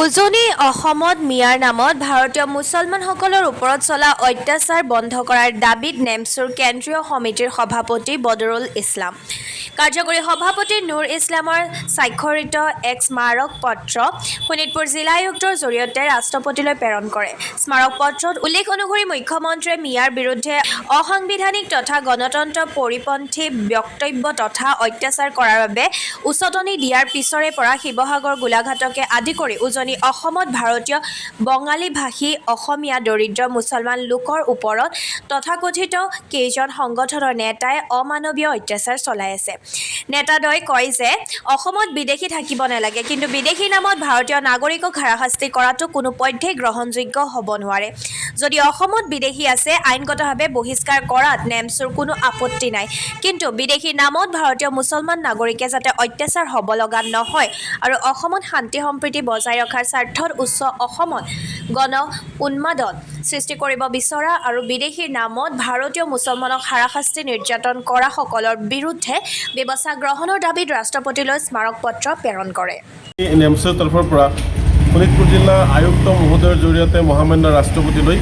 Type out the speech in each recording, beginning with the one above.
উজনি অসমত মিয়াৰ নামত ভাৰতীয় মুছলমানসকলৰ ওপৰত চলা অত্যাচাৰ বন্ধ কৰাৰ দাবীত নেমচুৰ কেন্দ্ৰীয় সমিতিৰ সভাপতি বদৰুল ইছলাম, কাৰ্যকৰী সভাপতি নুৰ ইছলামৰ স্বাক্ষৰিত এক স্মাৰক পত্ৰ শোণিতপুৰ জিলা আয়ুক্তৰ জৰিয়তে ৰাষ্ট্ৰপতিলৈ প্ৰেৰণ কৰে। স্মাৰক পত্ৰত উল্লেখ অনুসৰি মুখ্যমন্ত্ৰীয়ে মিয়াৰ বিৰুদ্ধে অসাংবিধানিক তথা গণতন্ত্ৰ পৰিপন্থী বক্তব্য তথা অত্যাচাৰ কৰাৰ বাবে উচতনি দিয়াৰ পিছৰে পৰা শিৱসাগৰ, গোলাঘাটকে আদি কৰি উজনি অসমত ভাৰতীয় বঙালীভাষী অসমীয়া দৰিদ্ৰ মুছলমান লোকৰ ওপৰত তথাকথিত কেইজন সংগঠনৰ নেতাই অমানৱীয় অত্যাচাৰ চলাই আছে। নেতাদ্বয়ে কয় যে অসমত বিদেশী থাকিব নালাগে, কিন্তু বিদেশীৰ নামত ভাৰতীয় নাগৰিকক হাৰাশাস্তি কৰাটো কোনোপধ্যেই গ্ৰহণযোগ্য হ'ব নোৱাৰে। যদি অসমত বিদেশী আছে, আইনগতভাৱে বহিষ্কাৰ কৰাত নেমচুৰ কোনো আপত্তি নাই, কিন্তু বিদেশীৰ নামত ভাৰতীয় মুছলমান নাগৰিকে যাতে অত্যাচাৰ হ'ব লগা নহয় আৰু অসমত শান্তি সম্প্ৰীতি বজাই ৰখাৰ স্বাৰ্থত অসমত গণ উন্মাদন সৃষ্টি কৰিব বিচৰা আৰু বিদেশীৰ নামত ভাৰতীয় মুছলমানক হাৰাশাস্তি নিৰ্যাতন কৰাসকলৰ বিৰুদ্ধে ব্যৱস্থা গ্ৰহণৰ দাবীত ৰাষ্ট্ৰপতিলৈ স্মাৰক পত্ৰ প্ৰেৰণ কৰে। নেমচৰ তৰফৰ পৰা শোণিতপুৰ জিলা আয়ুক্ত মহোদয়ৰ জৰিয়তে মহামান্য ৰাষ্ট্ৰপতিলৈ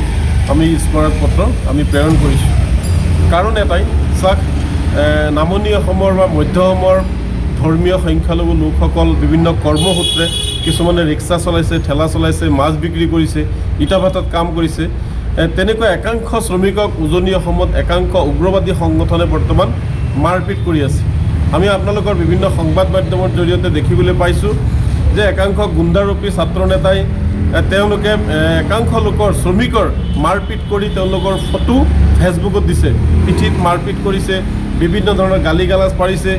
আমি স্মাৰক পত্ৰ আমি প্ৰেৰণ কৰিছোঁ। কাৰণ এটাই, চাওক, নামনি অসমৰ বা মধ্য অসমৰ ধৰ্মীয় সংখ্যালঘু লোকসকল বিভিন্ন কৰ্মসূত্ৰে কিছুমানে ৰিক্সা চলাইছে, ঠেলা চলাইছে, মাছ বিক্ৰী কৰিছে, ইটা ভাটাত কাম কৰিছে। তেনেকুৱা একাংশ শ্ৰমিকক উজনি অসমত একাংশ উগ্ৰবাদী সংগঠনে বৰ্তমান মাৰপিট কৰি আছে। আমি আপোনালোকৰ বিভিন্ন সংবাদ মাধ্যমৰ জৰিয়তে দেখিবলৈ পাইছোঁ যে একাংশ গুণ্ডাৰূপী ছাত্ৰ নেতাই তেওঁলোকে একাংশ লোকৰ শ্ৰমিকৰ মাৰপিট কৰি তেওঁলোকৰ ফটো ফেচবুকত দিছে, পিঠিত মাৰপিট কৰিছে, বিভিন্ন ধৰণৰ গালি গালাজ পাৰিছে,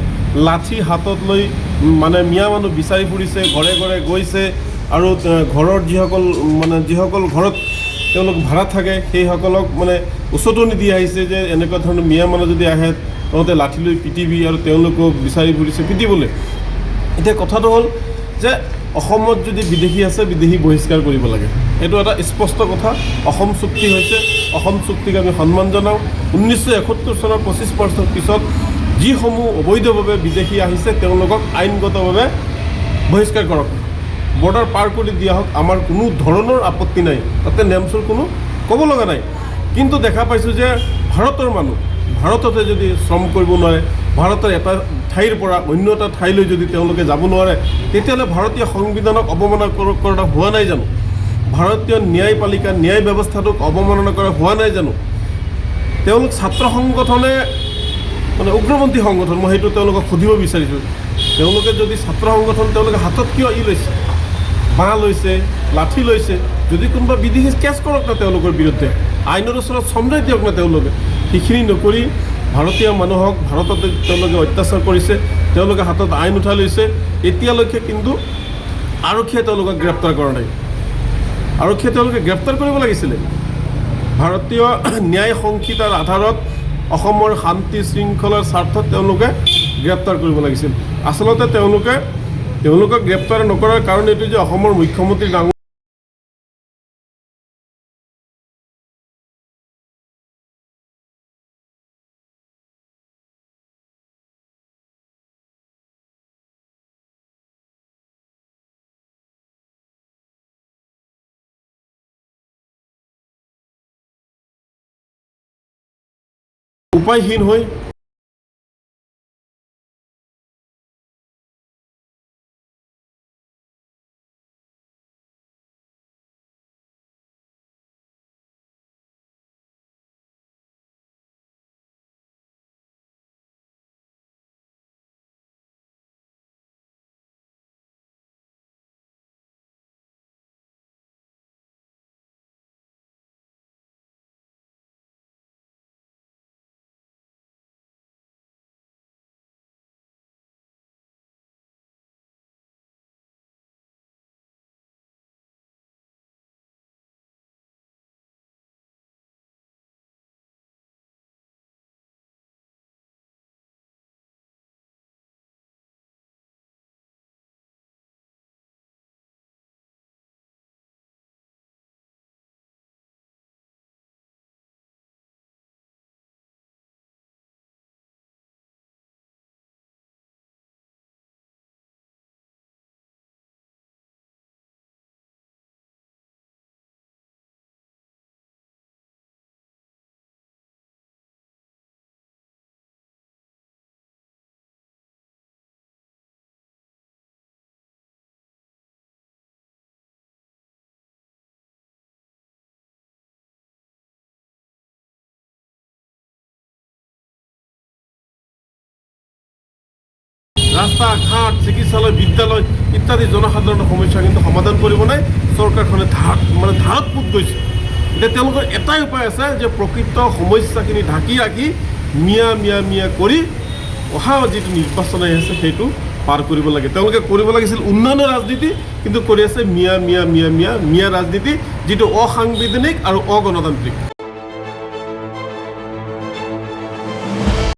লাঠি হাতত লৈ মানে মিয়া মানুহ বিচাৰি ফুৰিছে, ঘৰে ঘৰে গৈছে আৰু ঘৰৰ যিসকল ঘৰত তেওঁলোক ভাড়া থাকে সেইসকলক উচতনি দি আহিছে যে এনেকুৱা ধৰণৰ মিয়া মানুহ যদি আহে তহঁতে লাঠি লৈ পিটিবি, আৰু তেওঁলোকক বিচাৰি ফুৰিছে পিটিবলৈ। এতিয়া কথাটো হ'ল যে অসমত যদি বিদেশী আছে, বিদেশী বহিষ্কাৰ কৰিব লাগে, এইটো এটা স্পষ্ট কথা। অসম চুক্তি হৈছে, অসম চুক্তিক আমি সন্মান জনাওঁ। 1971 চনৰ 25% পিছত যিসমূহ অবৈধভাৱে বিদেশী আহিছে তেওঁলোকক আইনগতভাৱে বহিষ্কাৰ কৰক, বৰ্ডাৰ পাৰ কৰি দিয়া হওক, আমাৰ কোনো ধৰণৰ আপত্তি নাই, তাতে নেমচুৰ কোনো ক'ব লগা নাই। কিন্তু দেখা পাইছোঁ যে ভাৰতৰ মানুহ ভাৰততে যদি শ্ৰম কৰিব নোৱাৰে, ভাৰতৰ এটা ঠাইৰ পৰা অন্য এটা ঠাইলৈ যদি তেওঁলোকে যাব নোৱাৰে, তেতিয়াহ'লে ভাৰতীয় সংবিধানক অৱমাননা কৰা হোৱা নাই জানো? ভাৰতীয় ন্যায়পালিকা ন্যায় ব্যৱস্থাটোক অৱমাননা কৰা হোৱা নাই জানো? তেওঁলোক ছাত্ৰ সংগঠনে উগ্ৰপন্থী সংগঠন, মই সেইটো তেওঁলোকক সুধিব বিচাৰিছোঁ। তেওঁলোকে যদি ছাত্ৰ সংগঠন, তেওঁলোকে হাতত কিয় লৈছে, বাঁহ লৈছে, লাঠি লৈছে? যদি কোনোবা বিদেশী কেছ কৰক না তেওঁলোকৰ বিৰুদ্ধে, আইনৰ ওচৰত চমজাই দিয়ক না তেওঁলোকে। সেইখিনি নকৰি ভাৰতীয় মানুহক ভাৰততে তেওঁলোকে অত্যাচাৰ কৰিছে, তেওঁলোকে হাতত আইন উঠাই লৈছে। এতিয়ালৈকে কিন্তু আৰক্ষীয়ে তেওঁলোকক গ্ৰেপ্তাৰ কৰা নাই। আৰক্ষীয়ে তেওঁলোকে গ্ৰেপ্তাৰ কৰিব লাগিছিলে। ভাৰতীয় ন্যায় সংহিতাৰ আধাৰত অসমৰ শান্তি শৃংখলাৰ স্বাৰ্থত তেওঁলোকে গ্ৰেপ্তাৰ কৰিব লাগিছিল। আচলতে তেওঁলোকক গ্ৰেপ্তাৰ নকৰাৰ কাৰণ এইটো যে অসমৰ মুখ্যমন্ত্ৰী ডাঙৰ উপায়হীন হৈ ৰাস্তা ঘাট চিকিৎসালয় বিদ্যালয় ইত্যাদি জনসাধাৰণৰ সমস্যা কিন্তু সমাধান কৰিব নাই চৰকাৰখনে ধাৰত পোত গৈছে এতিয়া তেওঁলোকৰ এটাই উপায় আছে যে প্ৰকৃত সমস্যাখিনি ঢাকি ৰাখি মিয়া কৰি অহা যিটো নিৰ্বাচন আহি আছে সেইটো পাৰ কৰিব লাগে তেওঁলোকে কৰিব লাগিছিল উন্নয়নৰ ৰাজনীতি কিন্তু কৰি আছে মিয়া ৰাজনীতি যিটো অসাংবিধানিক আৰু অগণতান্ত্ৰিক